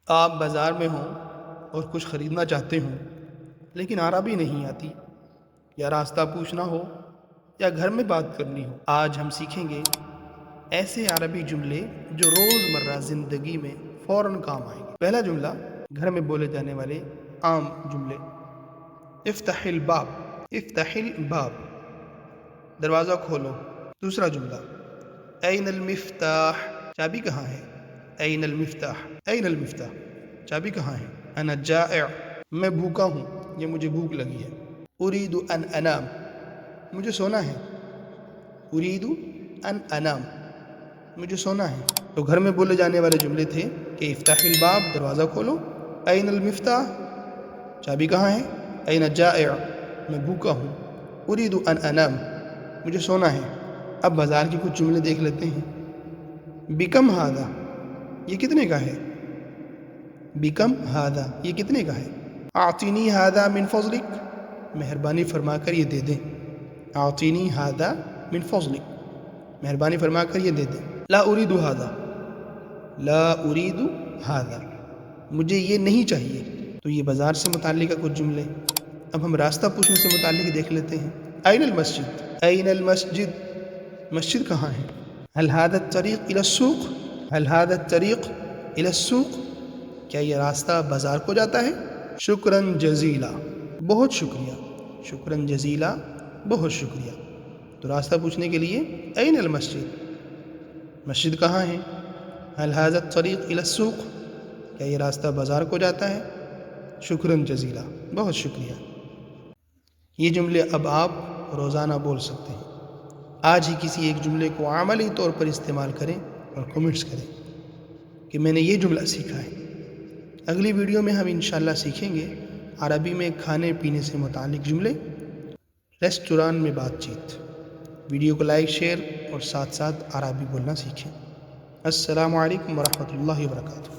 آپ بازار میں ہوں اور کچھ خریدنا چاہتے ہوں لیکن عربی نہیں آتی، یا راستہ پوچھنا ہو یا گھر میں بات کرنی ہو۔ آج ہم سیکھیں گے ایسے عربی جملے جو روزمرہ زندگی میں فوراً کام آئیں گے۔ پہلا جملہ گھر میں بولے جانے والے عام جملے: افتح الباب، افتح الباب، دروازہ کھولو۔ دوسرا جملہ: این المفتاح، چابی کہاں ہے؟ این المفتاح، این المفتاح، چابی کہاں ہے؟ انا جائع، میں بھوکا ہوں یا مجھے بھوک لگی ہے۔ اريد ان انام، مجھے سونا ہے۔ اريد ان انام، مجھے سونا ہے۔ تو گھر میں بولے جانے والے جملے تھے کہ افتح الباب، دروازہ کھولو، این المفتاح، چابی کہاں ہے؟ این جائع، میں بھوکا ہوں۔ اريد ان انام، مجھے سونا ہے۔ اب بازار کے کچھ جملے دیکھ لیتے ہیں۔ بکم ہذا، یہ کتنے کا ہے؟ بکم ہذا، یہ کتنے کا ہے؟ اعطینی ہذا من فضلک، مہربانی فرما کر یہ دے دیں۔ اعطینی ہذا من فضلک، مہربانی فرما کر یہ دے دیں۔ لا اريد هذا، لا اريد هذا، مجھے یہ نہیں چاہیے۔ تو یہ بازار سے متعلقہ کچھ جملے۔ اب ہم راستہ پوچھنے سے متعلق دیکھ لیتے ہیں۔ این المسجد، این المسجد، مسجد کہاں ہے؟ هل هذا الطريق الى السوق، هل هذا الطريق الى السوق، کیا یہ راستہ بازار کو جاتا ہے؟ شکراً جزیلا، بہت شکریہ۔ شکراً جزیلا، بہت شکریہ۔ تو راستہ پوچھنے کے لیے این المسجد، مسجد کہاں ہے؟ هل هذا الطريق الى السوق، کیا یہ راستہ بازار کو جاتا ہے؟ شکراً جزیلا، بہت شکریہ۔ یہ جملے اب آپ روزانہ بول سکتے ہیں۔ آج ہی کسی ایک جملے کو عملی طور پر استعمال کریں اور کمنٹس کریں کہ میں نے یہ جملہ سیکھا ہے۔ اگلی ویڈیو میں ہم انشاءاللہ سیکھیں گے عربی میں کھانے پینے سے متعلق جملے، ریسٹوران میں بات چیت۔ ویڈیو کو لائک، شیئر اور ساتھ ساتھ عربی بولنا سیکھیں۔ السلام علیکم ورحمۃ اللہ وبرکاتہ۔